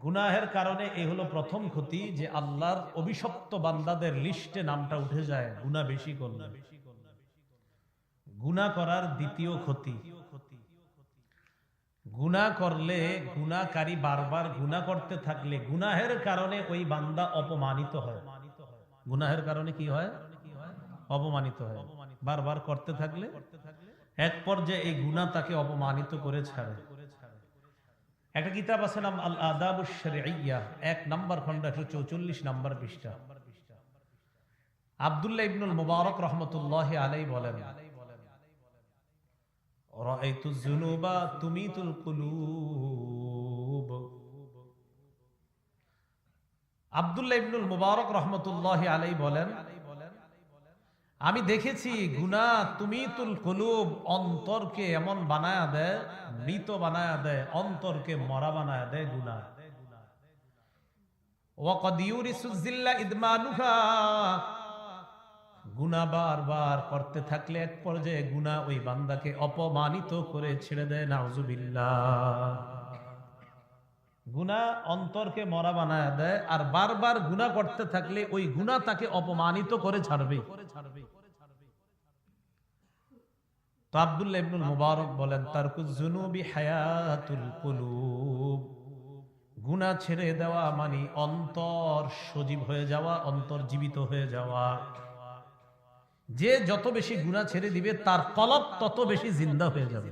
গুনাহের কারণে এই হলো প্রথম ক্ষতি, যে আল্লাহর অভিশপ্ত বান্দাদের লিস্টে নামটা উঠে যায় গুনাহ বেশি করলে। গুনাহ করার দ্বিতীয় ক্ষতি, গুনাহ করলে, গুনাহকারী বারবার গুনাহ করতে থাকলে গুনাহের কারণে ওই বান্দা অপমানিত হয়। গুনাহের কারণে কি হয়? অপমানিত হয়। বারবার করতে থাকলে এক পর্যায়ে এই গুনাহ তাকে অপমানিত করে ছাড়ে। একটা কিতাব আছে নাম আল আদাবুশ শরঈয়া, ১ নম্বর খণ্ড ১৪৪ নম্বর পৃষ্ঠা। আব্দুল্লাহ ইবনুল মুবারক রাহমাতুল্লাহি আলাইহি বলেন, রাআইতু যুনুবা তুমিতুল কুলুব। আব্দুল্লাহ ইবনুল মুবারক রাহমাতুল্লাহি আলাইহি বলেন, আমি দেখেছি গুনাহ তুমিতুল কুলুব, অন্তরকে এমন বানায়া দেয়, মৃত বানায়া দেয়, অন্তরকে মরা বানায়া দেয় গুনাহ। ওয়া ক্বাদ ইউরিসু যিল্লা ইদমানুহা, গুনাহ বারবার করতে থাকলে এক পর্যায়ে গুনাহ ওই বান্দাকে অপমানিত করে ছেড়ে দেয়। নাউজুবিল্লাহ। গুনাহ অন্তরকে মরা বানায়া দেয়, আর বারবার গুনাহ করতে থাকলে ওই গুনাহ তাকে অপমানিত করে ছাড়বে। তো আব্দুল্লাহ ইবনুল মুবারক বলেন, তারকুজ যুনুবি হায়াতুল কুলুব, গুনাহ ছেড়ে দেওয়া মানে অন্তর সজীব হয়ে যাওয়া, অন্তর জীবিত হয়ে যাওয়া। যে যত বেশি গুনাহ ছেড়ে দিবে তার কলব তত বেশি জিন্দা হয়ে যাবে।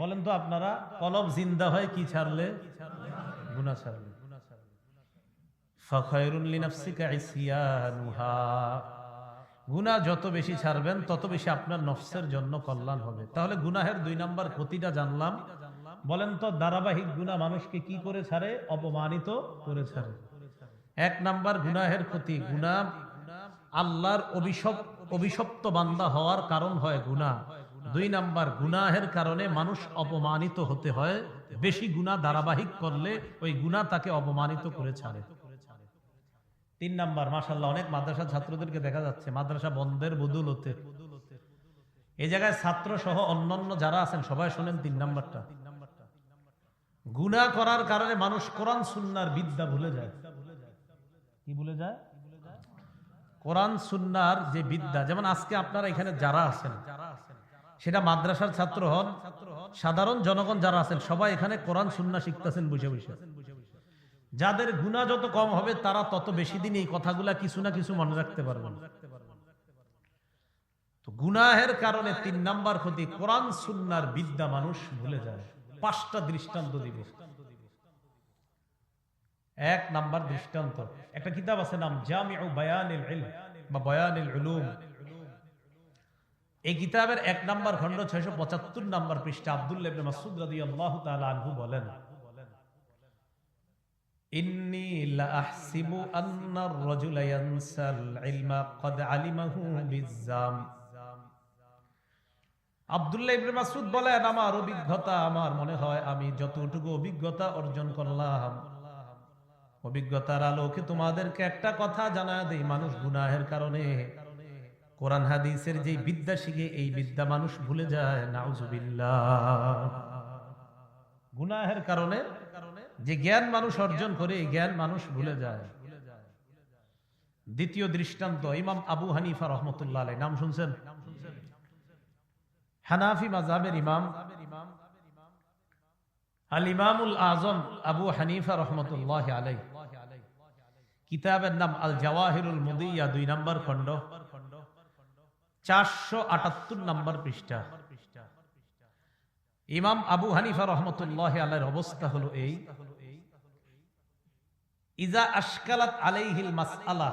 বলেন তো আপনারা, কলব জিন্দা হয় কি ছাড়লে? গুনাহ ছাড়লে। ফাখায়রুন লিনাফসিকা ইসয়ানুহা, গুনাহ যত বেশি ছাড়বেন তত বেশি আপনার নফসের জন্য কল্যাণ হবে। তাহলে গুনাহের ২ নম্বর ক্ষতিটা জানলাম। বলেন তো ধারাবাহিক গুনাহ মানুষকে কি করে ছাড়ে? অপমানিত করে ছাড়ে। ১ নম্বর গুনাহের ক্ষতি, গুনাহ আল্লাহর অভিশপ্ত বান্দা হওয়ার কারণ হয় গুনাহ। ২ নম্বর, গুনাহের কারণে মানুষ অপমানিত হতে হয়। বেশি গুনাহ ধারাবাহিক করলে ওই গুনাহ তাকে অপমানিত করে ছাড়ে। ৩ নম্বর, মাশাআল্লাহ অনেক মাদ্রাসা ছাত্রদেরকে দেখা যাচ্ছে মাদ্রাসা বন্ধের বদৌলতে এই জায়গায় ছাত্র সহ অন্যান্য যারা আছেন সবাই শুনেন ৩ নম্বরটা। গুনাহ করার কারণে মানুষ কোরআন সুন্নাহর বিদ্যা ভুলে যায়। কি ভুলে যায়? কোরআন সুন্নাহর যে বিদ্যা। যেমন আজকে আপনারা এখানে যারা আছেন, সেটা মাদ্রাসার ছাত্র হন, সাধারণ জনগণ যারা আছেন, সবাই এখানে কোরআন সুন্নাহ শিখতেছেন বসে বসে। যাদের গুনাহ যত কম হবে তারা তত বেশি দিন এই কথাগুলা কিছু না কিছু মনে রাখতে পারবেন। তো গুনাহের কারণে ৩ নাম্বার ক্ষতি, কোরআন সুন্নাহর বিদ্যা মানুষ ভুলে যায়। ৫টা দৃষ্টান্ত দিব। ১ নাম্বার দৃষ্টান্ত, একটা কিতাব আছে নাম জামিউ বায়ানিল ইলম বা বায়ানিল উলুম। এই কিতাবের ১ নাম্বার খণ্ড ৬৭৫ নাম্বার পৃষ্ঠা আব্দুল্লাহ ইবনে মাসউদ রাদিয়াল্লাহু তাআলা আনহু বলেন, ইন্নী লা আহসিবু আন্নার রাজুলা ইয়ানসাল ইলমা ক্বাদ আলিমাহু বিজ্জাম। আব্দুল্লাহ ইবনে মাসউদ বলেন, আমার অভিজ্ঞতা, আমার মনে হয় আমি যতটুকু অভিজ্ঞতা অর্জন করলাম, অভিজ্ঞতার আলোকে তোমাদেরকে একটা কথা জানায় দেই, মানুষ গুনাহের কারণে কোরআন হাদিসের যে বিদ্যা শিখে এই বিদ্যা মানুষ ভুলে যায়। নাউজুবিল্লাহ। গুনাহের কারণে যে জ্ঞান মানুষ অর্জন করে এই জ্ঞান মানুষ ভুলে যায়। দ্বিতীয় দৃষ্টান্ত, ইমাম আবু হানিফা রাহমাতুল্লাহ আলাইহি, নাম শুনছেন? হানাফি মাযহাবের ইমাম, আল ইমামুল আযম আবু হানিফা রাহমাতুল্লাহ আলাইহি, কিতাবের নাম আল জাওয়াহিরুল মুদিয়া, ২ নম্বর খণ্ড ৪৭৮ নম্বর পৃষ্ঠা। ইমাম আবু হানিফা রাহমাতুল্লাহ আলাইহির অবস্থা হলো এই, ইজা আশকালাত আলাইহিল মাসআলা,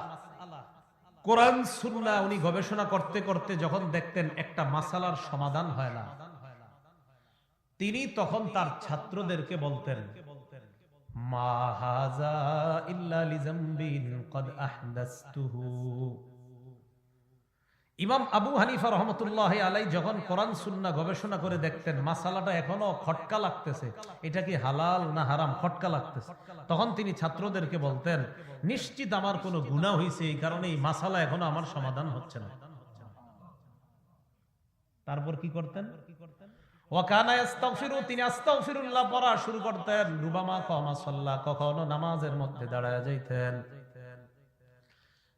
কোরআন সুন্নাহ উনি গবেষণা করতে করতে যখন দেখতেন একটা মাসালার সমাধান হয় না, তিনি তখন তার ছাত্রদেরকে বলতেন, মা হাযা ইল্লা লিযামবিন ক্বাদ আহদাসতুহু। ইমাম আবু হানিফা রহমতুল্লাহ আলাইহি যখন কোরআন সুন্নাহ গবেষণা করে দেখতেন মাসালাটা এখনো খটকা লাগতেছে, এটা কি হালাল না হারাম, খটকা লাগতেছে, তখন তিনি ছাত্রদেরকে বলতেন, নিশ্চিত আমার কোনো গুনাহ হয়েছে, এই কারণে এই মাসালা এখনো আমার সমাধান হচ্ছে না। তারপর কি করতেন? ওয়াকানা ইস্তাগফিরু, তিনি আস্তাগফিরুল্লাহ পড়া শুরু করতেন। রুবামা কামা সাল্লা, কখনো নামাজের মধ্যে দাঁড়ায় যাইতেন।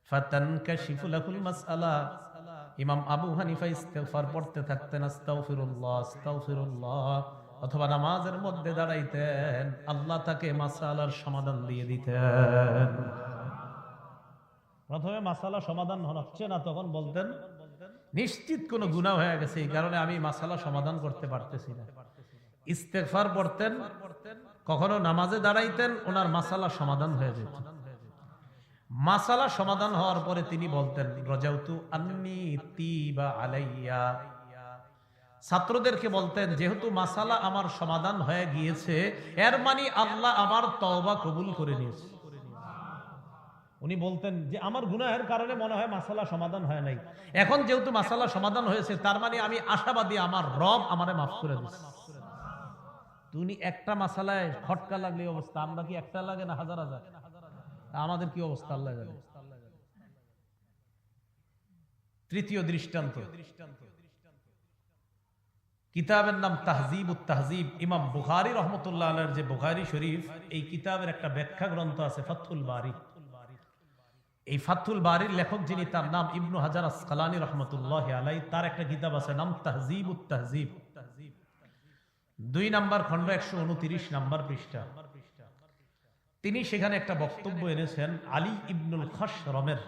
ফাতানকাশিফু লাহুল মাসআলা, ইমাম আবু হানিফা ইস্তিগফার পড়তে থাকতেন, আস্তাগফিরুল্লাহ আস্তাগফিরুল্লাহ, অথবা নামাজের মধ্যে দাঁড়াইতেন, আল্লাহ তাকে মাসআলার সমাধান দিয়ে দিতেন। প্রথমে মাসআলা সমাধান হচ্ছে না, তখন বলতেন নিশ্চিত কোনো গুনাহ হয়ে গেছে, এই কারণে আমি মাসআলা সমাধান করতে পারতেছি না। ইস্তেগফার পড়তেন, কখনো নামাজে দাঁড়াইতেন, ওনার মাসআলা সমাধান হয়ে যেত। মাসআলা সমাধান হওয়ার পরে তিনি বলতেন রাজাউতু আন্নী তিবা আলাইয়া, ছাত্রদেরকে বলতেন যেহেতু মাসআলা আমার সমাধান হয়ে গিয়েছে, এর মানে আল্লাহ আমার তওবা কবুল করে নিয়েছে। উনি বলতেন যে আমার গুনাহের কারণে মনে হয় মাসআলা সমাধান হয় নাই, এখন যেহেতু মাসআলা সমাধান হয়েছে, তার মানে আমি আশাবাদী আমার রব আমারে মাফ করে দিয়েছে। তুমি একটা মাসআলায় খটকা লাগলে অবস্থা, আমরা কি একটা লাগে না হাজার হাজার? আমাদের কি অবস্থা আল্লাহ জানে। তৃতীয় দৃষ্টান্ত, কিতাবের নাম তাহজিবুত তাহজিব। ইমাম বুখারী রাহমাতুল্লাহ আলাইহির যে বুখারী শরীফ, এই কিতাবের একটা ব্যাখ্যা গ্রন্থ আছে ফাথুল বারী। এই ফাথুল বারীর লেখক যিনি, তার নাম ইবনু হাজার আসকালানী রাহমাতুল্লাহি আলাইহি। তার একটা কিতাব আছে নাম তাহজিবুত তাহজিব, 2 নম্বর খণ্ড 129 নম্বর পৃষ্ঠা। তিনি সেখানে একটা বক্তব্য এনেছেন আলী ইবনুল খাশরমের।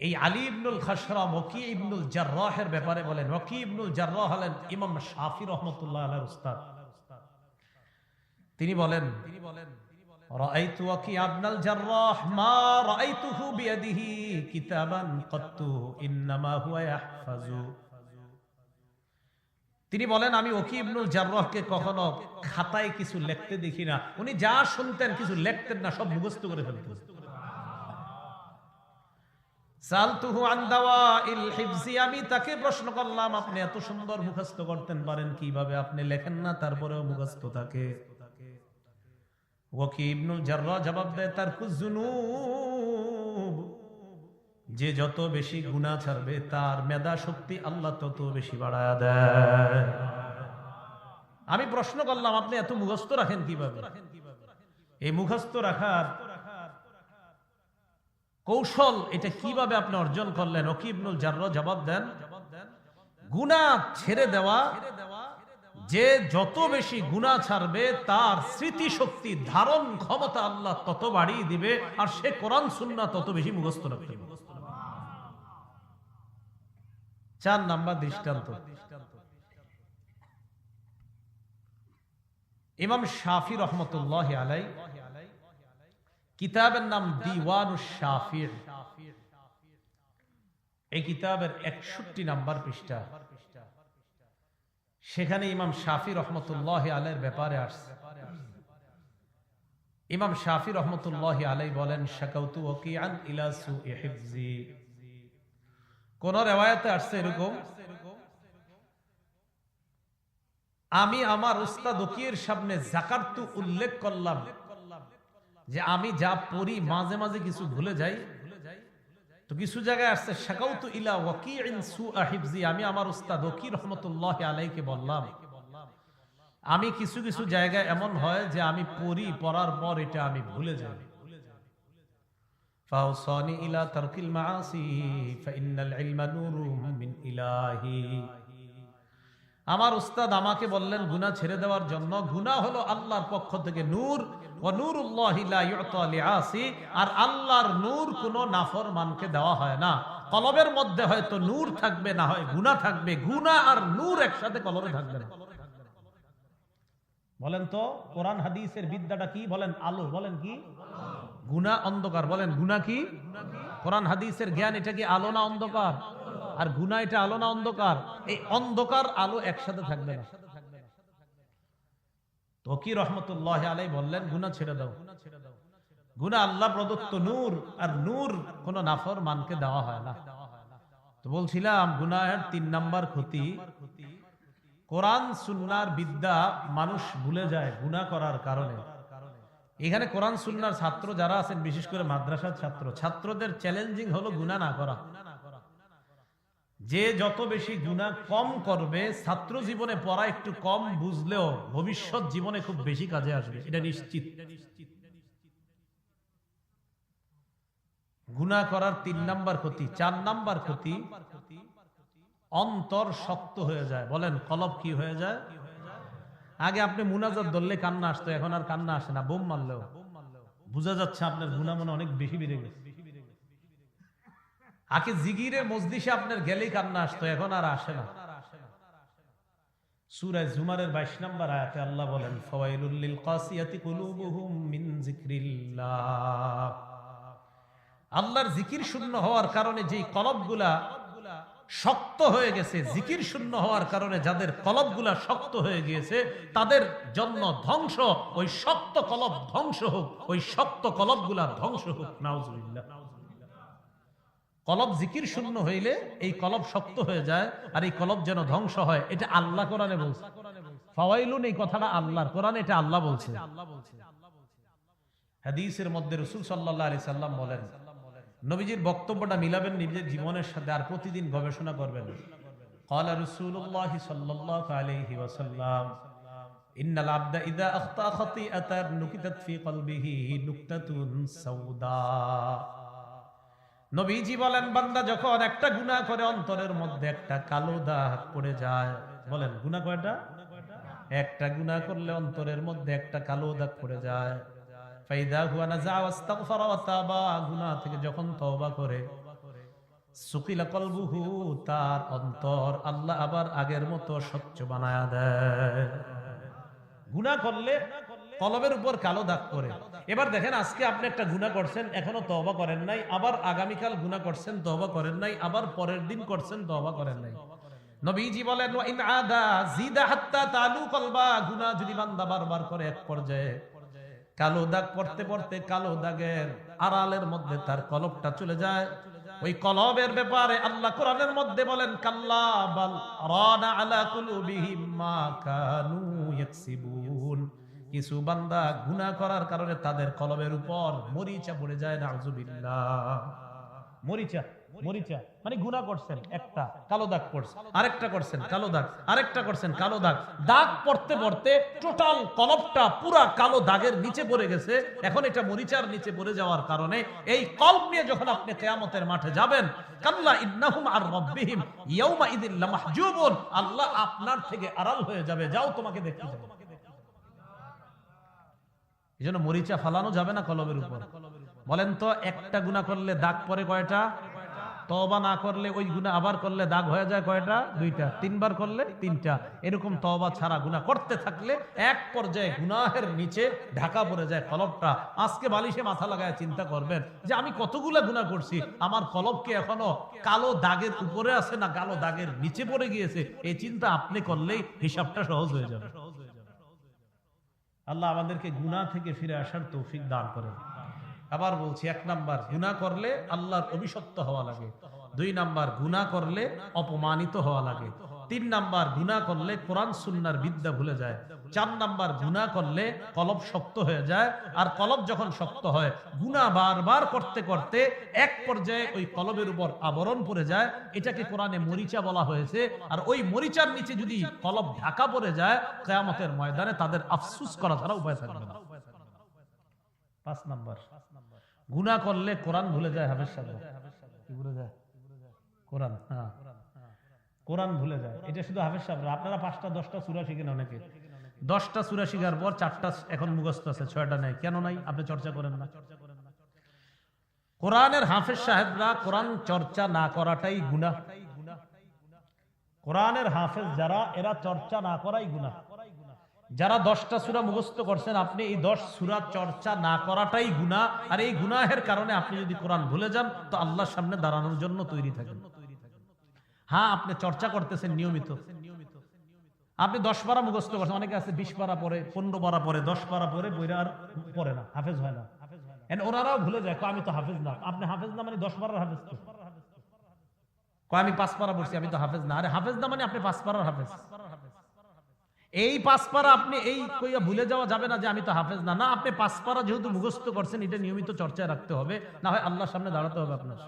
এই আলী ইবনুল খাশরম ওয়াকি ইবনুল জাররাহের ব্যাপারে বলেন। ওয়াকি ইবনুল জাররাহ হলেন ইমাম শাফি রাহমাতুল্লাহ আলাইহির উস্তাদ। তিনি বলেন রাআইতু ওয়াকি ইবনুল জাররাহ মা রাআইতুহু বিয়াদিহি কিতাবান কাত্তু ইন্নামা হুয়া ইয়াহফাজু। তিনি বলেন আমি ওয়াকি ইবনুল জাররাহকে কখনো খাতায় কিছু লিখতে দেখি না। উনি যা শুনতেন কিছু লিখতেন না, সব মুখস্থ করে ফেলতেন। সালতুহু আন দাওয়াইল হিফজি, আমি তাকে প্রশ্ন করলাম আপনি এত সুন্দর মুখস্থ করতেন পারেন কিভাবে? আপনি লেখেন না তারপরেও মুখস্থ থাকে। ওয়াকি ইবনুল জাররাহ জবাব দেয় তারকুজ যুনুব, যে যত বেশি গুনাহ ছাড়বে তার মেধা শক্তি আল্লাহ তত বেশি বাড়ায়া দেয়। আমি প্রশ্ন করলাম আপনি এত মুখস্থ রাখেন কিভাবে? এই মুখস্থ রাখার কৌশল এটা কিভাবে আপনি অর্জন করলেন? ওয়াকি ইবনুল জাররাহ জবাব দেন গুনাহ ছেড়ে দেওয়া, যে যত বেশি গুনাহ ছাড়বে তার স্মৃতি শক্তি ধারণ ক্ষমতা আল্লাহ তত বাড়িয়ে দিবে, আর সে কোরআন সুন্নাহ তত বেশি মুখস্থ রাখবে। 4 নাম্বার দৃষ্টান্ত, ইমাম শাফি রাহমাতুল্লাহি আলাইহি, কিতাবের নাম দিওয়ানুশ শাফি। এই কিতাবের 61 নাম্বার পৃষ্ঠা। সেখানে ইমাম শাফি রাহমাতুল্লাহি আলাইহির ব্যাপারে আসছে। ইমাম শাফি রাহমাতুল্লাহি আলাইহি বলেন শাকাউতু ওয়াকিআন ইলা সুই হিফজি। কোন riwayate আসছে এরকম, আমি আমার উস্তাদ ওয়াকির সামনে যাকারতু উল্লেখ করলাম যে আমি যা পড়ি মাঝে মাঝে কিছু ভুলে যাই। তো কিছু জায়গায় আসছে শাকাউতু ইলা ওয়াকিইন সুআ হিফজি, আমি আমার উস্তাদ ওয়াকি রাহমাতুল্লাহি আলাইহিকে বললাম আমি কিছু কিছু জায়গায় এমন হয় যে আমি পড়ি, পড়ার পর এটা আমি ভুলে যাই। ফাউসানি ইলা তারকিল মাআসি ফাইন্নাল ইলমা নূরুম মিন ইলাহি। আমার উস্তাদ আমাকে বললেন গুনাহ ছেড়ে দেওয়ার জন্য। গুনাহ হলো আল্লাহর পক্ষ থেকে নূর, ওয়া নূরুল্লাহি লা ইউতা লিআসি, আর আল্লাহর নূর কোন নাফরমানকে দেওয়া হয় না। কলবের মধ্যে হয়তো নূর থাকবে, না হয় গুনাহ থাকবে। গুনাহ আর নূর একসাথে কলবে থাকবে না। বলেন তো কোরআন হাদিসের বিদ্যাটা কি? বলেন আলো। বলেন কি? গুনাহ অন্ধকার। বলেন গুনাহ কি? কোরআন হাদিসের জ্ঞান এটা কি আলো না অন্ধকার? আর গুনাহ এটা আলো না অন্ধকার? এই অন্ধকার আলো একসাথে থাকবে না। ওয়াকি রাহমাতুল্লাহি আলাইহি বললেন গুনাহ ছেড়ে দাও। গুনাহ আল্লাহ প্রদত্ত নূর, আর নূর কোন নাফরমানকে দেওয়া হয় না। তো বলছিলাম গুনাহের 3 নাম্বার ক্ষতি, কোরআন সুন্নাহর বিদ্যা মানুষ ভুলে যায় গুনাহ করার কারণে। এখানে কোরআন সুন্নাহর ছাত্র যারা আছেন, বিশেষ করে মাদ্রাসার ছাত্র, ছাত্রদের চ্যালেঞ্জিং হলো গুনাহ না করা। যে যত বেশি গুনাহ কম করবে, ছাত্র জীবনে পড়া একটু কম বুঝলেও ভবিষ্যৎ জীবনে খুব বেশি কাজে আসবে, এটা নিশ্চিত। গুনাহ করার 3 নাম্বার ক্ষতি। 4 নাম্বার ক্ষতি, অন্তর শক্ত হয়ে যায়। বলেন কলব কি হয়ে যায়? আগে আপনি মুনাজাত ধরলে কান্না আসতো, এখন আর কান্না আসে না। বোম মারলেও বোঝা যাচ্ছে আপনার গুনাহ মনে অনেক বেশি বেড়ে গেছে। আগে জিগিরের মজলিসে আপনার গেলেই কান্না আসতো, এখন আর আসে না। সূরা জুমারের 22 নম্বর আয়াতে আল্লাহ বলেন, ফাওয়াইলুল লিল কাসিয়াতি কুলুবুহুম মিন যিকরিল্লাহ। আল্লাহর জিকির শূন্য হওয়ার কারণে যেই কলবগুলা শক্ত হয়ে গেছে, জিকির শূন্য হওয়ার কারণে যাদের কলবগুলা শক্ত হয়ে গিয়েছে, তাদের জন্য ধ্বংস। ওই শক্ত কলব ধ্বংস হোক, ওই শক্ত কলবগুলা ধ্বংস হোক। নাউজুবিল্লাহ। কলব জিকির শূন্য হইলে এই কলব শক্ত হয়ে যায়, আর এই কলব যেন ধ্বংস হয়। এটা আল্লাহ কোরআনে বলছে। ফাওয়াইলুন এই কথাটা আল্লাহর, কোরআনে এটা আল্লাহ বলছে। হাদিসের মধ্যে রাসূল সাল্লাল্লাহু আলাইহি সাল্লাম বলেন, নবীজির বক্তব্যটা মিলাবেন নিজের জীবনের সাথে, আর প্রতিদিন গবেষণা করবেন। ক্বালা রাসূলুল্লাহ সাল্লাল্লাহু আলাইহি ওয়াসাল্লাম, ইন্নাল আবদা ইযা আখতা খাতিআতান নুকিতাত ফি কলবিহি নুকতাতুন সাউদা। নবীজি বলেন, বান্দা যখন একটা গুনাহ করে অন্তরের মধ্যে একটা কালো দাগ পড়ে যায়। বলেন গুনাহ কয়টা? একটা গুনাহ করলে অন্তরের মধ্যে একটা কালো দাগ পড়ে যায়। ফাইদা হুয়া নাযা ওয়াস্তাগফারা ওয়া তাবা, গুনাহ থেকে যখন তওবা করে, সুকিলা কলবুহু, তার অন্তর আল্লাহ আবার আগের মতো স্বচ্ছ বানায়া দেয়। গুনাহ করলে কলবের উপর কালো দাগ পড়ে। এবার দেখেন, আজকে আপনি একটা গুনাহ করছেন, এখনো তওবা করেন নাই, আবার আগামীকাল গুনাহ করছেন, তওবা করেন নাই, আবার পরের দিন করছেন, তওবা করেন নাই। নবীজি বলেন, ওয়া ইন আদা জিদা হাত্তা তালু কলবা, গুনাহ যদি বান্দা বারবার করে এক পর্যায়ে কালো দাগ পড়তে পড়তে কালো দাগের আড়ালের মধ্যে তার কলবটা চলে যায়, ওই কলবের ব্যাপারে আল্লাহ কোরআনের মধ্যে বলেন, কাল্লা বাল রানা আলা কুলুবিহিম মা কানু ইয়াকসিবুন। কিছু বান্দা গুনাহ করার কারণে তাদের কলবের উপর মরিচা পড়ে যায়। নাউজুবিল্লাহ। মরিচা, মরিচা মানে গুনাহ করছেন, একটা কালো দাগ পড়ছে, আরেকটা করছেন কালো দাগ, আরেকটা করছেন কালো দাগ। দাগ পড়তে পড়তে টোটাল কলবটা পুরা কালো দাগের নিচে পড়ে গেছে। এখন এটা মরিচার নিচে পড়ে যাওয়ার কারণে এই কলব নিয়ে যখন আপনি কিয়ামতের মাঠে যাবেন, কাল্লা ইন্নাহুম আর রাব্বিহিম ইয়াউমা ইযিল লামাহজুবুন, আল্লাহ আপনার থেকে আড়াল হয়ে যাবে। যাও তোমাকে দেখতে যাবে। এজন্য মরিচা ফালানো যাবে না কলবের উপর। বলেন তো, একটা গুনাহ করলে দাগ পড়ে কয়টা? তওবা না করলে ওই গুনাহ আবার করলে দাগ হয়ে যায় কয়টা? 2টা। 3 বার করলে 3টা। এরকম তওবা ছাড়া গুনাহ করতে থাকলে এক পর্যায়ে গুনাহের নিচে ঢাকা পড়ে যায় কলবটা। আজকে বালিশে মাথা লাগায় চিন্তা করবেন যে আমি কতগুলা গুনাহ করছি, আমার কলব কি এখনো কালো দাগের উপরে আছে না কালো দাগের নিচে পড়ে গিয়েছে? এই চিন্তা আপনি করলেই হিসাবটা সহজ হয়ে যাবে। আল্লাহ আমাদেরকে গুনাহ থেকে ফিরে আসার তৌফিক দান করেন। আবার বলছি, 1 নাম্বার, গুনাহ করলে আল্লাহর অভিশপ্ত হওয়া লাগে। 2 নাম্বার, গুনাহ করলে অপমানিত হওয়া লাগে। 3 নাম্বার, গুনাহ করলে কোরআন সুন্নাহর বিদ্যা ভুলে যায়। 4 নাম্বার, গুনাহ করলে কলব শক্ত হয়ে যায়। আর কলব যখন শক্ত হয়, গুনাহ বারবার করতে করতে এক পর্যায়ে ওই কলবের উপর আবরণ পড়ে যায়। এটাকে কোরআনে মরিচা বলা হয়েছে। আর ওই মরিচার নিচে যদি কলব ঢাকা পড়ে যায়, কিয়ামতের ময়দানে তাদের আফসোস করা ছাড়া উপায় থাকবে না। 5 নাম্বার, গুনাহ করলে কোরআন ভুলে যায়। হাফেজ সাহেব কি ভুলে যায়? কোরআন। হ্যাঁ, কোরআন ভুলে যায়। এটা শুধু হাফেজ সাহেব, আপনারা 5টা 10টা সূরা শিখেন অনেকে। 10টা সূরা শিখার পর 4টা এখন মুখস্থ আছে, 6টা নাই। কেন নাই? আপনি চর্চা করেন না। কোরআনের হাফেজ সাহেবরা কোরআন চর্চা না করাটাই গুনাহ। কোরআনের হাফেজ যারা, এরা চর্চা না করাই গুনাহ। যারা 10টা সূরা মুখস্থ করছেন, আপনি এই 10 সূরা চর্চা না করাটাই গুনাহ। আর এই গুনাহের কারণে আপনি যদি কোরআন ভুলে যান, তো আল্লাহর সামনে দাঁড়ানোর জন্য তৈরি থাকেন। হ্যাঁ, আপনি চর্চা করতেছেন নিয়মিত। আপনি 10 পারা মুখস্থ করছেন, অনেকে আছে 20 পারা পরে, 15 পারা পরে, 10 পারা পরে বইরা আর পড়ে না, হাফেজ হয় না। ওনারাও ভুলে যায়, আমি তো হাফেজ না। আপনি হাফেজ না মানে 10 পারার হাফেজ তো। আমি 5 পারা পড়ছি, আমি তো হাফেজ না। আরে হাফেজ না মানে আপনি 5 পারার হাফেজ। এই 5 পারা আপনি এই কইয়া ভুলে যাওয়া যাবে না যে আমি তো হাফেজ না। না, আপনি 5 পারা যেহেতু মুখস্থ করছেন, এটা নিয়মিত চর্চায় রাখতে হবে, না হয় আল্লাহর সামনে দাঁড়াতে হবে আপনার।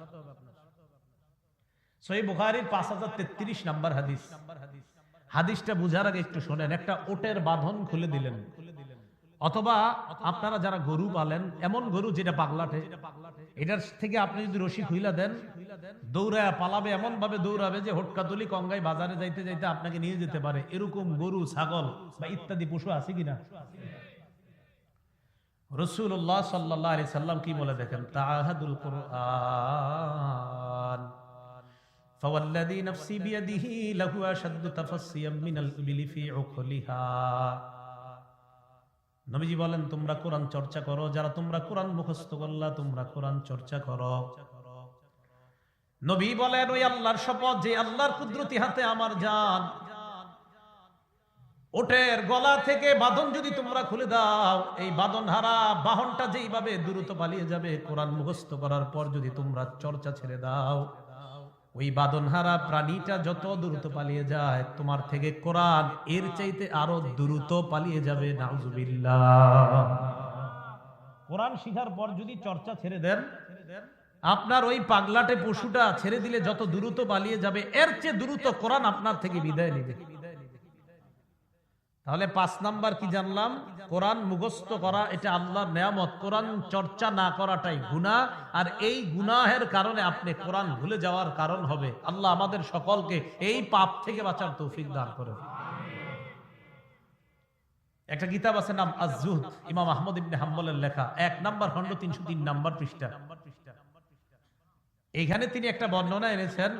সহিহ বুখারীর 5033 নাম্বার হাদিস। হাদিসটা বুঝার আগে একটু শোনেন। একটা ওটের বাঁধন খুলে দিলেন, অথবা আপনারা যারা গরু পালেন, এমন গরু যেটা পাগলাটে, এটার থেকে আপনি যদি রশি খুইলা দেন, দৌড়ায় পালাবে, এমন ভাবে দৌড়াবে যে হটকাতলি কঙ্গাই বাজারে যাইতে যাইতে আপনাকে নিয়ে যেতে পারে। এরকম গরু, ছাগল বা ইত্যাদি পশু আছে কিনা? রাসূলুল্লাহ সাল্লাল্লাহু আলাইহি সাল্লাম কি বলে দেখেন, তাআহাদুল কুরআন ফাওয়াল্লাযী নাফসি বিয়াদিহি লাহু আশাদ্দু তাফাসসিয়াম মিনাল ইবলি ফি উকলিহা। নবীজি বলেন, তোমরা কোরআন চর্চা করো, যারা তোমরা কোরআন মুখস্থ করলা, তোমরা কোরআন চর্চা করো। নবী বলেন, ওই আল্লাহর শপথ, যে আল্লাহর কুদরতি হাতে আমার জান, ওটের গলা থেকে বাঁধন যদি তোমরা খুলে দাও, এই বাঁধন হারা বাহনটা যেইভাবে দ্রুত পালিয়ে যাবে, কোরআন মুখস্থ করার পর যদি তোমরা চর্চা ছেড়ে দাও, ওই বাঁধনহারা প্রাণীটা যত দ্রুত পালিয়ে যায়, তোমার থেকে কোরআন এর চাইতে আরো দ্রুত পালিয়ে যাবে। নাউজুবিল্লাহ। কোরআন শিখার পর যদি চর্চা ছেড়ে দেন, আপনার ওই পাগলাটে পশুটা ছেড়ে দিলে যত দ্রুত পালিয়ে যাবে, এর চেয়ে দ্রুত কোরআন আপনার থেকে বিদায় নেবে। তাহলে 5 নাম্বার কি জানলাম? কোরআন মুখস্থ করা এটা আল্লাহর নেয়ামত, কোরআন চর্চা না করাটাই গুনাহ, আর এই গুনাহের কারণে আপনি কোরআন ভুলে যাওয়ার কারণ হবে। আল্লাহ আমাদের সকলকে এই পাপ থেকে বাঁচার তৌফিক দান করেন। একটা কিতাব আছে, নাম আজ-জুহদ, ইমাম আহমদ ইবনে হাম্বলের লেখা, 1 নাম্বার খণ্ড 303 নাম্বার পৃষ্ঠা। এইখানে তিনি একটা বর্ণনা এনেছেন,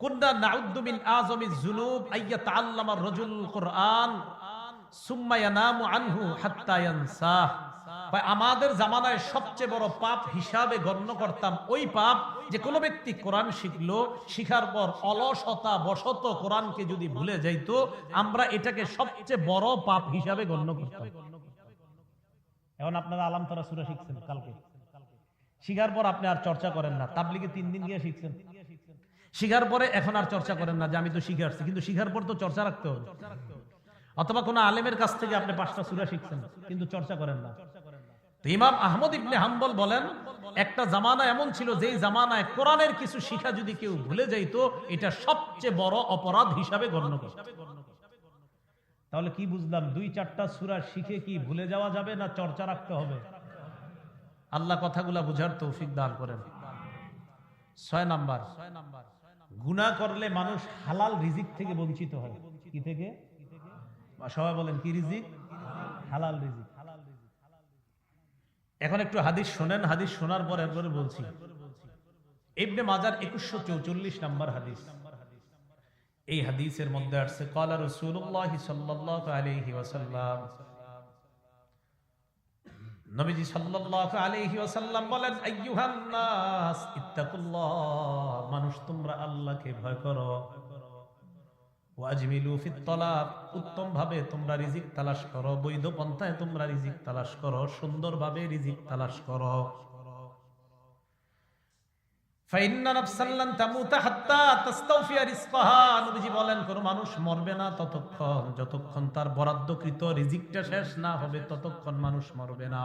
কুন্না নাউদ্দু মিন আযমিজ যুনুব আইয়াতাআল্লামা আর-রাজুল কুরআন সুম্মা ইয়ানামু আনহু হাত্তা ইয়ানসাহ। আমাদের জামানায় সবচেয়ে বড় পাপ হিসাবে গণ্য করতাম ওই পাপ যে কোনো ব্যক্তি কোরআন শিখলো, শিখার পর অলসতা বশত কোরআনকে যদি ভুলে যাইতো, আমরা এটাকে সবচেয়ে বড় পাপ হিসাবে গণ্য করতাম। এখন আপনারা আলামতরা সূরা শিখছেন কালকে, শিখার পর আপনি আর চর্চা করেন না। তাবলীগে 3 দিন গিয়ে শিখছেন, শিখার পরে এখন আর চর্চা করেন না যে আমি তো শিখে আসছি, কিন্তু শিখার পর তো চর্চা রাখতে হবে। অথবা কোন আলেমের কাছ থেকে আপনি 5টা সূরা শিখছেন, কিন্তু চর্চা করেন না। তো ইমাম আহমদ ইবনে হাম্বল বলেন, একটা জামানা এমন ছিল যেই জামানায় কোরআনের কিছু শিখা যদি কেউ ভুলে যাইতো, এটা সবচেয়ে বড় অপরাধ হিসাবে গণ্য করত। তাহলে কি বুঝলাম? 2-4টা সূরা শিখে কি ভুলে যাওয়া যাবে না চর্চা রাখতে হবে? আল্লাহ কথাগুলা বুঝার তৌফিক দান করেন। 6 নাম্বার, গুনাহ করলে মানুষ হালাল রিজিক থেকে বঞ্চিত হয়। কি থেকে? সবাই বলেন, কি রিজিক? হালাল রিজিক। এখন একটু হাদিস শোনেন, হাদিস শোনার পর এরপরে বলছি। ইবনে মাজার 2144 নাম্বার হাদিস। এই হাদিসের মধ্যে আছে, ক্বালা রাসূলুল্লাহ সাল্লাল্লাহু আলাইহি ওয়াসাল্লাম, নবীজি সাল্লাল্লাহু আলাইহি ওয়াসাল্লাম বলেন, আইয়ুহান নাস ইত্তাকুল্লাহ, মানুষ তোমরা আল্লাহকে ভয় করো। ওয়াজমিলু ফিত তালাব, উত্তম ভাবে তোমরা রিজিক তালাশ করো, বৈধ পন্থায় তোমরা রিজিক তালাশ করো, সুন্দরভাবে রিজিক তালাশ করো। ফাইন্না নাফসান লান তামুতা হাত্তা তাস্তাওফিয়া রিজকাহা, নবীজি বলেন, কোন মানুষ মরবে না ততক্ষণ যতক্ষণ তার বরাদ্দকৃত রিজিকটা শেষ না হবে, ততক্ষণ মানুষ মরবে না।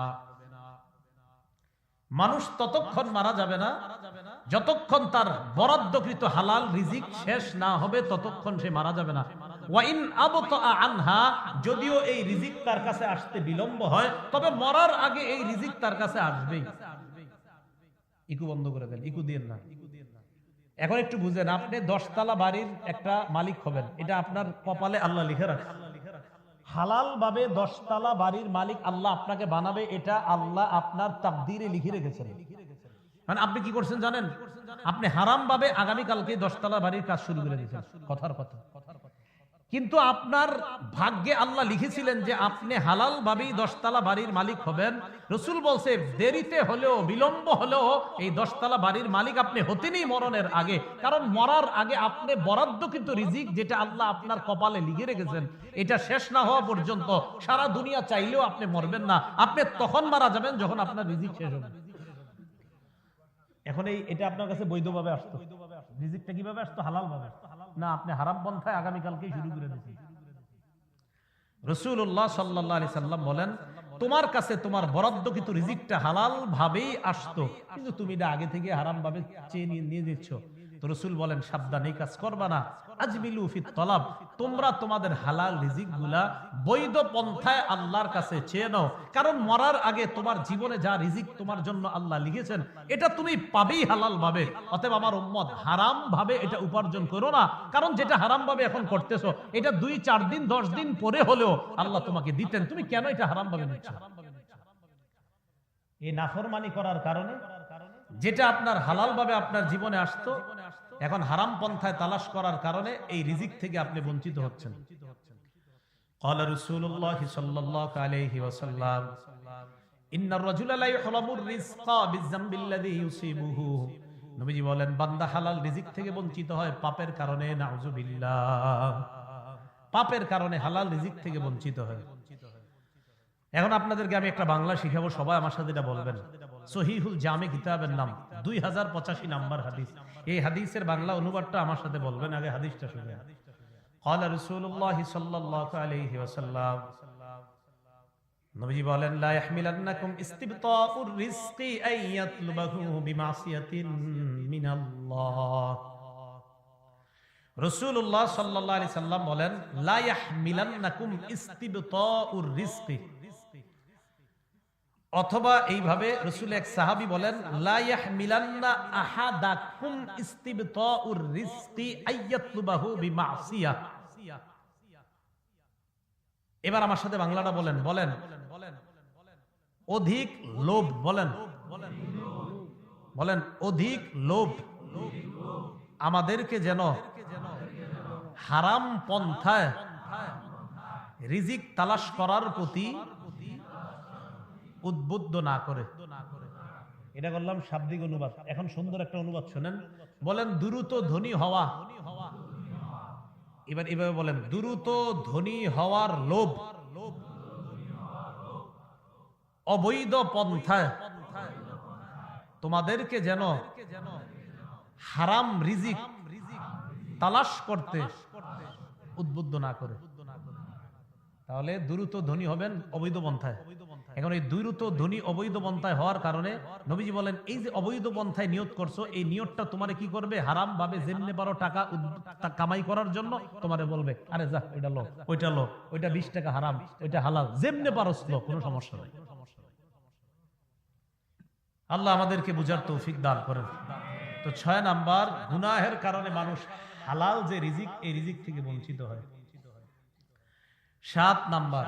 মানুষ ততক্ষণ মারা যাবে না যতক্ষণ তার বরাদ্দকৃত হালাল রিজিক শেষ না হবে, ততক্ষণ সে মারা যাবে না। ওয়া ইন আবতা আনহা, যদিও এই রিজিক তার কাছে আসতে বিলম্ব হয়, তবে মরার আগে এই রিজিক তার কাছে আসবেই। ইকু বন্ধ করে দেন, ইকু দিয়েন না। এখন একটু বুঝেন, আপনি 10 তলা বাড়ির একটা মালিক হবেন, এটা আপনার কপালে আল্লাহ লিখে রাখে। হালাল ভাবে 10 তলা বাড়ির মালিক আল্লাহ আপনাকে বানাবে, এটা আল্লাহ আপনার তাকদীরে লিখে রেখেছেন। মানে আপনি কি করছেন জানেন? আপনি হারাম ভাবে আগামীকালকে 10 তলা বাড়ির কাজ শুরু করে দিয়েছেন, কথার কথা। কিন্তু আপনার ভাগ্যে আল্লাহ লিখেছিলেন যে আপনি হালাল ভাবেই 10 তলা বাড়ির মালিক হবেন। রাসূল বলছে, দেরিতে হলেও বিলম্ব হলেও এই 10 তলা বাড়ির মালিক আপনি হতেনই মরণের আগে। কারণ মরার আগে আপনি বরাদ্দকৃত রিজিক যেটা আল্লাহ আপনার কপালে লিখে রেখেছেন, এটা শেষ না হওয়া পর্যন্ত সারা দুনিয়া চাইলেও আপনি মরবেন না। আপনি তখন মারা যাবেন যখন আপনার রিজিক শেষ হবে। এখন এটা আপনার কাছে বৈধভাবে আসতো, রিজিকটা কিভাবে আসতো? হালাল ভাবে না, আপনি হারাম পন্থায় আগামীকালকেই শুরু করে দিয়েছেন। রাসূলুল্লাহ সাল্লাল্লাহু আলাইহি সাল্লাম বলেন, তোমার কাছে তোমার বরাদ্দকৃত রিজিকটা হালাল ভাবেই আসতো, কিন্তু তুমি এটা আগে থেকে হারাম ভাবে চেয়ে নিয়ে নিচ্ছ। তো রাসূল বলেন সাবধান, এই কাজ করবা না। আজমিলু ফিত তলাব, তোমরা তোমাদের হালাল রিজিকগুলা বৈধ পন্থায় আল্লাহর কাছে চেয়ে নাও, কারণ মরার আগে তোমার জীবনে যা রিজিক তোমার জন্য আল্লাহ লিখেছেন এটা তুমি পাবেই হালাল ভাবে। অতএব আমার উম্মত, হারাম ভাবে এটা উপার্জন করো না, কারণ যেটা হারাম ভাবে এখন করতেছো এটা 2-4 দিন 10 দিন পরে হলেও আল্লাহ তোমাকে দিতেন, তুমি কেন এটা হারাম ভাবে নিচ্ছ? এই নাফরমানি করার কারণে যেটা আপনার হালাল ভাবে আপনার জীবনে আসতো, এখন হারাম পন্থায় তালাশ করার কারণে এই রিজিক থেকে আপনি বঞ্চিত হচ্ছেন। قال رسول الله صلى الله عليه وسلم ان الرجل لا يحرم الرزق بالذنب الذي يصيبه। নবীজি বলেন বান্দা হালাল রিজিক থেকে বঞ্চিত হয় পাপের কারণে, নাউজুবিল্লাহ, পাপের কারণে হালাল রিজিক থেকে বঞ্চিত হয়। এখন আপনাদেরকে আমি একটা বাংলা শিখাবো, সবাই আমার সাথে এটা বলবেন। সহিহুল জামে কিতাবের নাম 2085 নাম্বার হাদিস। এই হাদিসের বাংলা অনুবাদটা আমার সাথে বলবেন, আগে হাদিসটা শুনেন। قال رسول الله صلى الله عليه وسلم, নবীজি বলেন লা ইয়াহমিলান্নাকুম ইস্তিবতাউর রিজকি আন ইয়াতলুবাহু বিমাসিয়াতিন মিনাল্লাহ। রাসূলুল্লাহ সাল্লাল্লাহু আলাইহি সাল্লাম বলেন লা ইয়াহমিলান্নাকুম ইস্তিবতাউর রিজকি, অথবা এইভাবে রাসূল এক সাহাবী বলেন লা ইয়াহমিলান্না আহাদাকুম ইস্তিবতাউর রিজকি আইয়াতলুবাহু বিমাসিয়া। এবার আমার সাথে বাংলাটা বলেন, বলেন অধিক লোভ, বলেন বলেন অধিক লোভ আমাদেরকে যেন হারাম পন্থায় রিজিক তালাশ করার প্রতি উদ্বুদ্ধ না করে। এটা করলাম শাব্দিক অনুবাদ। এখন সুন্দর একটা অনুবাদ শুনেন, বলেন দ্রুত ধনী হওয়া। এবার এভাবে বলেন দ্রুত ধনী হওয়ার লোভ অবৈধ পন্থায় তোমাদেরকে যেন হারাম রিজিক তালাশ করতে উদ্বুদ্ধ না করে। তাহলে দ্রুত ধনী হবেন অবৈধ পন্থায়। এখন এই দ্রুত ধনী অবৈধ পন্থায় হওয়ার কারণে নবীজি বলেন এই যে অবৈধ পন্থায় নিয়ত করছো, এই নিয়তটা তোমারে কি করবে, হারাম ভাবে যেমনে পারো টাকা কামাই করার জন্য তোমারে বলবে আরে যা ওইটা লো, ওইটা লো, ওইটা 20 টাকা হারাম, ওইটা হালাল, যেমনে পারো লো, কোনো সমস্যা নেই। আল্লাহ আমাদেরকে বুঝার তৌফিক দান করেন। তো 6 নাম্বার, গুনাহের কারণে মানুষ হালাল যে রিজিক, এই রিজিক থেকে বঞ্চিত হয়। 7 নাম্বার,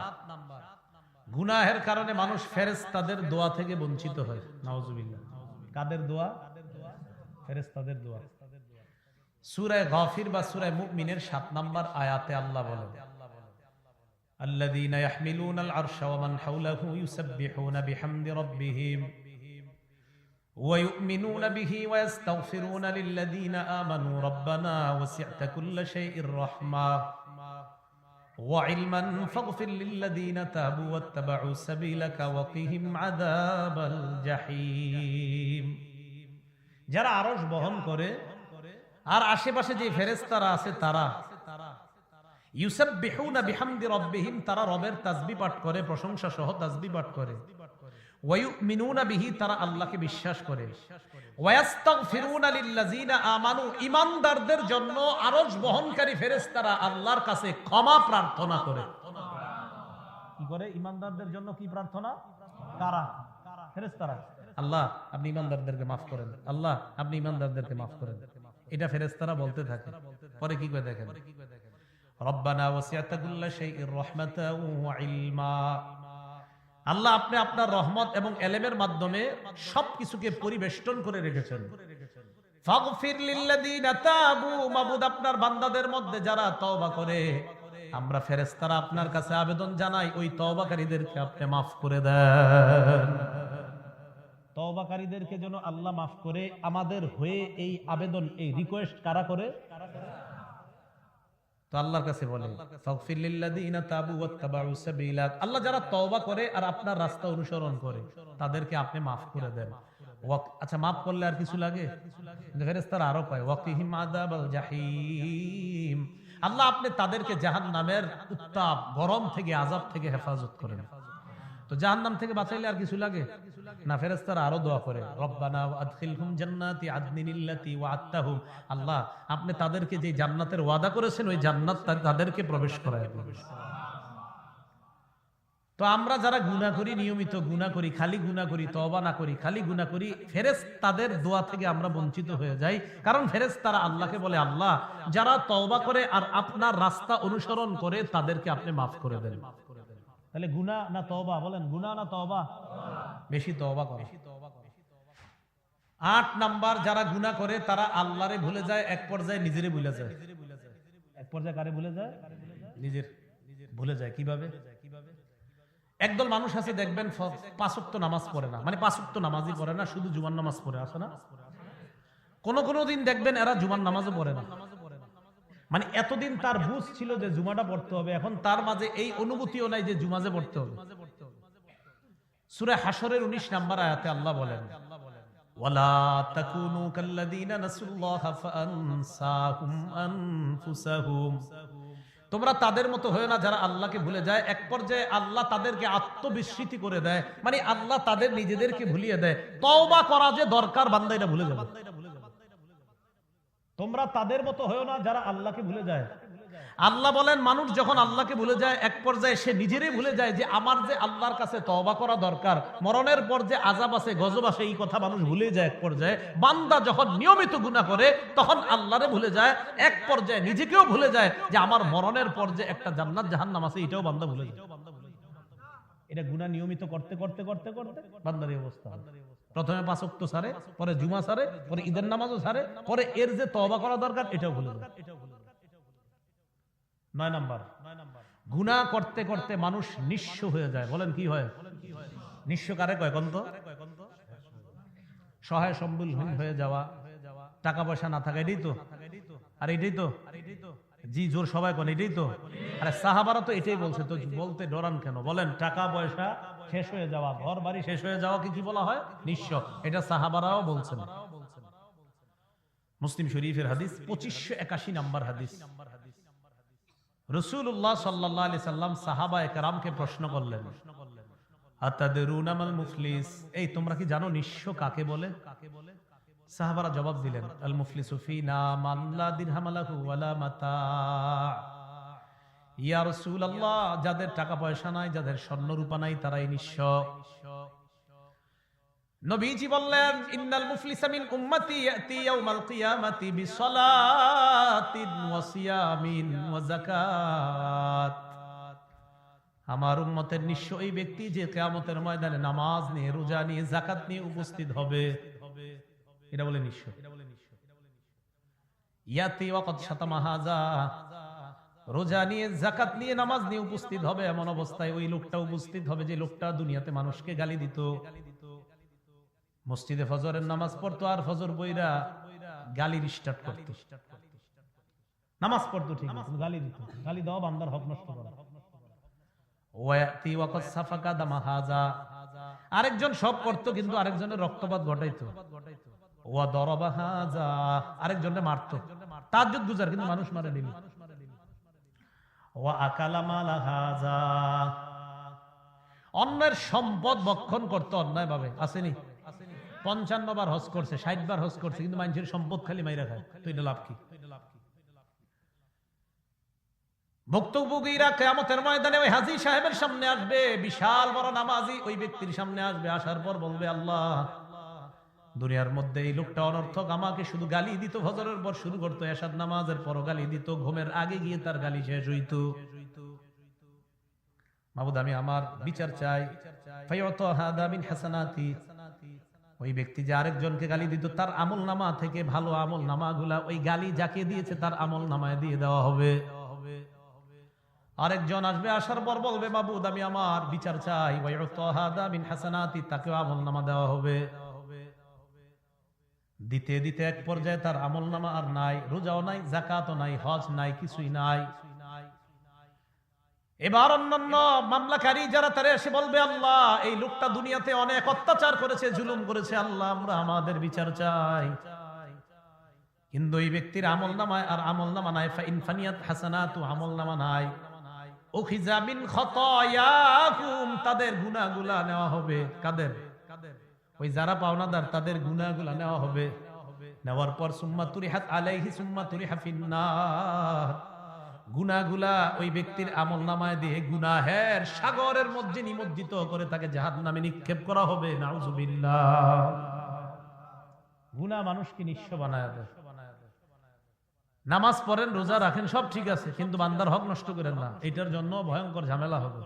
গুনাহের কারণে মানুষ ফেরেশতাদের দোয়া থেকে বঞ্চিত হয়। নাউজুবিল্লাহ। কাদের দোয়া? ফেরেশতাদের দোয়া। সূরা গাফির বা সূরা মুমিনের 7 নাম্বার আয়াতে আল্লাহ বলেন আল্লাযীনা ইয়াহমিলুনাল আরশা ওয়া মান হাওলাহু ইউসাব্বিহুনা বিহামদি রাব্বিহিম ওয়া ইউমিনুনা বিহি ওয়া ইস্তাগফিরুনা লিল্লাযীনা আমানু রাব্বানা ওয়াসি'তা কুল্লা শাইইর রাহমা وعلما فاغفر للذين تابوا واتبعوا سبيلك وقهم عذاب الجحيم। যারা আরশ বহন করে আর আশেপাশে যে ফেরেশতারা আছে তারা ইউসাব্বিহুনা বিহামদি রাব্বিহিম, তারা রবের তাসবিহ পাঠ করে, প্রশংসা সহ তাসবিহ পাঠ করে। ওয়া ইউমিনুনা বিহি, তারা আল্লাহকে বিশ্বাস করে। ওয়া ইস্তাগফিরুনা লিল্লাযিনা আমানু, ঈমানদারদের জন্য আরশ বহনকারী ফেরেশতারা আল্লাহর কাছে ক্ষমা প্রার্থনা করে। কি করে? ঈমানদারদের জন্য কি প্রার্থনা? কারা? ফেরেশতারা। আল্লাহ আপনি ঈমানদারদেরকে maaf করেন, আল্লাহ আপনি ঈমানদারদেরকে maaf করেন, এটা ফেরেশতারা বলতে থাকে। পরে কি করে দেখেন, রব্বানা ওয়াসি'তা কুল্লা শাইইর রাহমাতাও ওয়া ইলমা, আল্লাহ আপনি আপনার রহমত এবং এলেমের মাধ্যমে সবকিছুকে পরিবেষ্টন করে রেখেছেন। ফাগফির লিল্লাযিনা তাবু, মাবুদ আপনার বান্দাদের মধ্যে যারা তওবা করে, আমরা ফেরেশতারা আপনার কাছে আবেদন জানাই ওই তওবাকারীদেরকে আপনি maaf করে দেন। তওবাকারীদেরকে যেন আল্লাহ maaf করে আমাদের হয়ে এই আবেদন, এই রিকোয়েস্ট কারা করে? তো আল্লাহর কাছে বলে ফাগফির লিল্লাযিনা তাবু ওয়াত্তাবাউ সাবিলাক, আল্লাহ যারা তওবা করে আর আপনার রাস্তা অনুসরণ করে তাদেরকে আপনি maaf করে দেন। আচ্ছা maaf করলে আর কিছু লাগে? ফেরেশতারা আরো কয় ওয়াকিহিম আযাবাল জাহিম, আল্লাহ আপনি তাদেরকে জাহান্নামের উত্তাপ গরম থেকে, আযাব থেকে হেফাজত করেন। তো জাহান্নাম থেকে বাঁচাইলে আর কিছু লাগে না? ফেরেশতারা আরো দোয়া করে, রব্বানা আদখিলহুম জান্নাতি আদনিনিল্লাতি ওয়া'আদতাহুম, আল্লাহ আপনি তাদেরকে যে জান্নাতের ওয়াদা করেছেন ওই জান্নাত তাদেরকে প্রবেশ করায় দিন। তো আমরা যারা গুনাহ করি, নিয়মিত গুনাহ করি, খালি গুনাহ করি, তওবা না করি, খালি গুনাহ করি, ফেরেশতাদের দোয়া থেকে আমরা বঞ্চিত হয়ে যাই। কারণ ফেরেশতারা আল্লাহকে বলে, আল্লাহ যারা তওবা করে আর আপনার রাস্তা অনুসরণ করে তাদেরকে আপনি মাফ করে দেন। তাহলে গুনাহ না তওবা? বলেন, গুনাহ না তওবা? বেশি তওবা করো। 8 নাম্বার, যারা গুনাহ করে তারা আল্লাহরে ভুলে যায়, এক পর্যায়ে নিজেরে ভুলে যায়। এক পর্যায়ে কারে ভুলে যায়? নিজের ভুলে যায়। কিভাবে? একদল মানুষ আছে দেখবেন 5 ওয়াক্ত নামাজ পড়ে না, মানে 5 ওয়াক্ত নামাজই পড়ে না, শুধু জুমার নামাজ পড়ে, আছে না? কোন দিন দেখবেন এরা জুমার নামাজও পড়ে না, মানে এতদিন তার বুঝ ছিল যে জুমাটা পড়তে হবে, এখন তার মাঝে এই অনুভূতিও নাই যে জুমাজে পড়তে হবে। সূরা হাশরের 19 নাম্বার আয়াতে আল্লাহ বলেন, ওয়ালা তাকুনু কাল্লাযীনা নাসুল্লাহা ফাআনসাহুম আনফুসাহুম, তোমরা তাদের মতো হয়ে না যারা আল্লাহকে ভুলে যায়। এক পর্যায়ে আল্লাহ তাদেরকে আত্মবিস্মৃতি করে দেয়, মানে আল্লাহ তাদের নিজেদেরকে ভুলিয়ে দেয়। তওবা করা যে দরকার, বান্দা এটা ভুলে যাবে। তোমরা তাদের মতো হয়েও না যারা আল্লাহকে ভুলে যায়। আল্লাহ বলেন, মানুষ যখন আল্লাহকে ভুলে যায় এক পর্যায়ে সে নিজেরই ভুলে যায় যে আমার যে আল্লাহর কাছে তওবা করা দরকার, মরণের পর যে আযাব আছে, গজব আছে, এই কথা মানুষ ভুলে যায় এক পর্যায়ে। বান্দা যখন নিয়মিত গুনাহ করে তখন আল্লাহরে ভুলে যায়, এক পর্যায়ে নিজেকেও ভুলে যায় যে আমার মরণের পর যে একটা জান্নাত জাহান্নাম আছে, এটাও বান্দা ভুলে যায়। এটা গুনাহ নিয়মিত করতে করতে করতে করতে বান্দার এই অবস্থা। প্রথমে 5 ওয়াক্ত ছাড়ে, পরে জুমা ছাড়ে, পরে ঈদের নামাজও ছাড়ে, পরে এর যে তওবা করা দরকার এটাও ভুলে যায়। 9 নাম্বার, গুনাহ করতে করতে মানুষ নিঃস্ব হয়ে যায়। বলেন কি হয়? নিঃস্ব কারে কয়? কোন তো সহায় সম্বলহীন হয়ে যাওয়া, টাকা পয়সা না থাকা, এটাই তো। আর এটাই তো, জি জোর সবাই কোন, এটাই তো। আরে সাহাবারা তো এটাই বলছে, তো বলতে ডরান কেন? বলেন, টাকা পয়সা শেষ হয়ে যাওয়া, ঘর বাড়ি শেষ হয়ে যাওয়া কি বলা হয়? নিঃস্ব। এটা সাহাবারাও বলছেন। মুসলিম শরীফের হাদিস 2581 নাম্বার হাদিস। রাসূলুল্লাহ সাল্লাল্লাহু আলাইহি সাল্লাম সাহাবায়ে কেরামকে প্রশ্ন করলেন, আতাদরুনা মাল মুফলিস, এই তোমরা কি জানো নিঃস্ব কাকে বলে? সাহাবারা জবাব দিলেন, আল মুফলিসু ফিনা মান লা দিরহাম লাহু ওয়ালা মাতা। ইয়া রাসূলুল্লাহ, যাদের টাকা পয়সা নাই, যাদের স্বর্ণ রূপা নাই, তারাই নিঃস্ব। নবীজি বললেন, ইন্নাল মুফলিসা মিন উম্মতি ইয়াতি ইয়াউমাল কিয়ামাতি বিসসালাতিন ওয়া সিয়ামিন ওয়া যাকাত। আমার উম্মতের নিঃস্ব এই ব্যক্তি যে কিয়ামতের ময়দানে নামাজ নিয়ে, রোজা নিয়ে, যাকাত নিয়ে উপস্থিত হবে, এটা বলে নিঃস্ব। ইয়াতি ওয়া কদ শাতামা হাযা, রোজা নিয়ে, যাকাত নিয়ে, নামাজ নিয়ে উপস্থিত হবে, এমন অবস্থায় ওই লোকটা উপস্থিত হবে যে লোকটা দুনিয়াতে মানুষকে গালি দিত। মসজিদে ফজরের নামাজ পড়তো আর ফজর বইরা গালির স্টার্ট করতো। নামাজ পড়তো ঠিক, কিন্তু গালি দিত। গালি দেওয়া বান্দার হক নষ্ট করা। ওয়াতি ওয়াকাত সাফাকা দামাহাজা, আরেকজন সব করতো কিন্তু আরেকজনের রক্তপাত ঘটাইতো। ওয়া দরাবা হাজা, আরেকজনকে মারতো। তাহাজ্জুদ গুজার কিন্তু মানুষ মারে দিল। ওয়া আকালা মালা হাজা, অন্যের সম্পদ ভক্ষণ করতো অন্যায় ভাবে। আসেনি? 55 বার হজ করছে, 60 বার হজ করছে, কিন্তু মানুষের সম্পদ খালি মাইরা খায়। তো এটা লাভ কি? ভুক্তভোগীরা কিয়ামতের ময়দানে ওই হাজী সাহেবের সামনে আসবে, বিশাল বড় নামাজি ওই ব্যক্তির সামনে আসবে। আসার পর বলবে, আল্লাহ দুনিয়ার মধ্যে এই লোকটা অনর্থক, আমাকে শুধু গালি দিত, ফজরের পর শুরু করতো, এশার নামাজের পর গালি দিত, ঘুমের আগে গিয়ে তার গালি শেষ হইতো। মাবুদ, আমি আমার বিচার চাই। ফায়াতা হাদা মিন হাসানাতি, ওই ব্যক্তি যে আরেকজনকে গালি দিত তার আমল নামা থেকে ভালো আমল নামাগুলা ওই গালি যাকে দিয়েছে তার আমল নামায় দিয়ে দেওয়া হবে। আরেকজন আসবে, আসার পর বলবে, মাবুদ আমি আমার বিচার চাই। ওয়ায়াতা হাদা মিন হাসানাতি, তাকে আমল নামা দেওয়া হবে। দিতে দিতে এক পর্যায়ে তার আমল নামা আর নাই, রোজাও নাই, যাকাতও নাই, হজ নাই, কিছুই নাই। এবার অন্যান্য মামলাকারী যারা, তারা এসে বলবে, আল্লাহ এই লোকটা দুনিয়াতে অনেক অত্যাচার করেছে, জুলুম করেছে, আল্লাহ আমরা আমাদের বিচার চাই। কিন্তু এই ব্যক্তির আমল নামায় আর আমল নামা নাই। ফাইন ফানিয়াত হাসানাতু, আমল নামা নাই। উখিযা মিন খতায়াকুম, তাদের গুনাহগুলা নেওয়া হবে। কাদের? ওই যারা পাওনাদার তাদের গুনাহগুলা নেওয়া হবে। নেওয়ার পর সুম্মা তুরিহাত আলাইহি সুম্মা তুরিহা ফিন্নার, গুনাহগুলা ওই ব্যক্তির আমলনামায় দিয়ে গুনাহের সাগরের মধ্যে নিমজ্জিত করে তাকে জাহান্নামে নিক্ষেপ করা হবে। নাউযুবিল্লাহ। গুনাহ মানুষকে নিঃস্ব বানায় দেয়। নামাজ পড়েন, রোজা রাখেন, সব ঠিক আছে, কিন্তু বান্দার হক নষ্ট করেন না, এটার জন্য ভয়ঙ্কর ঝামেলা হবে।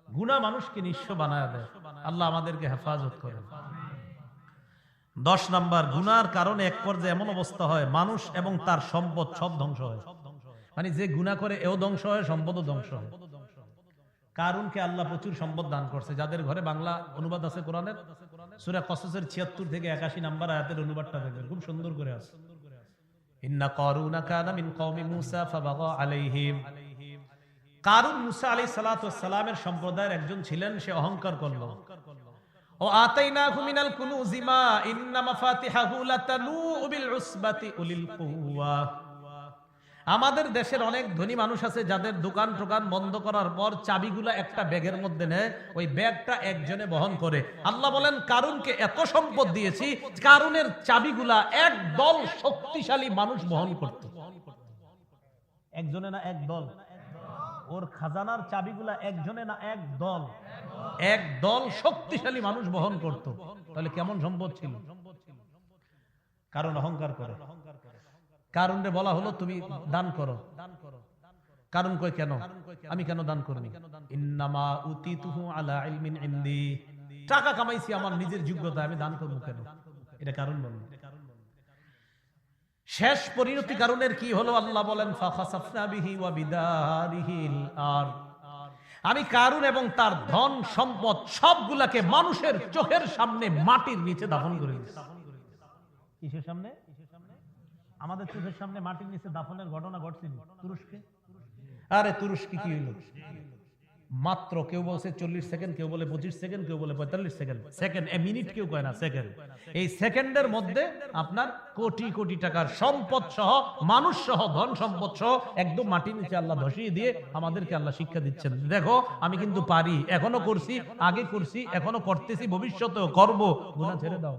গুনাহ মানুষকে নিঃস্ব বানায় দেয়। আল্লাহ আমাদেরকে হেফাজত করেন। 10 নাম্বার, গুনার কারণে এক পর্যায়ে এমন অবস্থা হয় মানুষ এবং তার সম্পদ সব ধ্বংস হয়। মানে যে গুনাহ করে এও ধ্বংস হয়, সম্পদও ধ্বংস হয়। কারুনকে আল্লাহ প্রচুর সম্পদ দান করছে। যাদের ঘরে বাংলা অনুবাদ আছে কোরআনের, সূরা কসসের 76 থেকে 81 নাম্বার আয়াতের অনুবাদটা দেখবেন, খুব সুন্দর করে আছে। ইন্না কারুনা কানা মিন কওমি মূসা ফাবাগা আলাইহিম। কারুন মুসা আলাইহিস সালাতু ওয়াস সালামের সম্প্রদায়ের একজন ছিলেন, সে অহংকার করলো। ও আতাইনাহু মিনাল কুনুজি মা ইন্না মাফাতিহাহু লাতানু বিল উসবাতি উলিল কুওয়া। আমাদের দেশের অনেক ধনী মানুষ আছে যাদের দোকান টোকান বন্ধ করার পর চাবিগুলা একটা ব্যাগের মধ্যে নেয়, ওই ব্যাগটা একজনে বহন করে। আল্লাহ বলেন কারুনকে এত সম্পদ দিয়েছি, কারুনের চাবিগুলা এক দল শক্তিশালী মানুষ বহন করত। একজনে না এক দল। ওর খাজানার চাবিগুলা একজনে না এক দল, এক দল শক্তিশালী মানুষ বহন করত। তাহলে কেমন সম্পদ ছিল? কারণ অহংকার করে। কারণে বলা হলো তুমি দান করো। কারণ কই কেন? আমি কেন দান করব? ইন্নামা উতিতুহু আলা ইলমিন ইনদি, টাকা কামাইছি আমার নিজের যোগ্যতা, আমি দান করব কেন? এটা কারণ বলেন। শেষ পরিণতি কারণের কি হলো? আল্লাহ বলেন ফাখাসাফনা বিহি ওয়া বিদারিহিল আরদ, আমি কারুন এবং তার ধন সম্পদ সবগুলাকে মানুষের চোখের সামনে মাটির নিচে দাফন করে দিয়েছি। কিসের সামনে? আমাদের চোখের সামনে মাটির নিচে দাফনের ঘটনা ঘটছিল তুরস্কে। আরে তুরস্কে কি হলো? মাত্র কেউ বলছে 40 সেকেন্ড, কেউ বলে 25 সেকেন্ড, কেউ বলে 45 সেকেন্ড। সেকেন্ড এ মিনিট কেউ কয় না, সেকেন্ড। এই সেকেন্ডের মধ্যে আপনার কোটি কোটি টাকার সম্পদ সহ, মানুষ সহ, ধন সম্পদ সহ একদম মাটির নিচে আল্লাহ ধসিয়ে দিয়ে আমাদেরকে আল্লাহ শিক্ষা দিচ্ছেন, দেখো আমি কিন্তু পারি, এখনো করছি, আগে করছি, এখনো করতেছি, ভবিষ্যতেও করব, গুনাহ ছেড়ে দাও।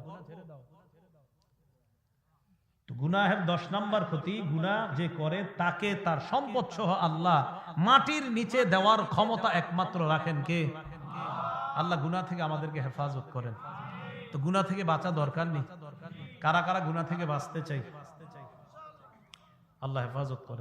গুনাহের 10 নাম্বার ক্ষতি, গুনাহ যে করে তাকে তার সম্পদ সহ আল্লাহ মাটির নিচে দেওয়ার ক্ষমতা একমাত্র রাখেন কে? আল্লাহ। গুনাহ থেকে আমাদেরকে হেফাজত করেন। তো গুনাহ থেকে বাঁচা দরকার নেই। কারা কারা গুনাহ থেকে বাঁচতে চাই? আল্লাহ হেফাজত করেন।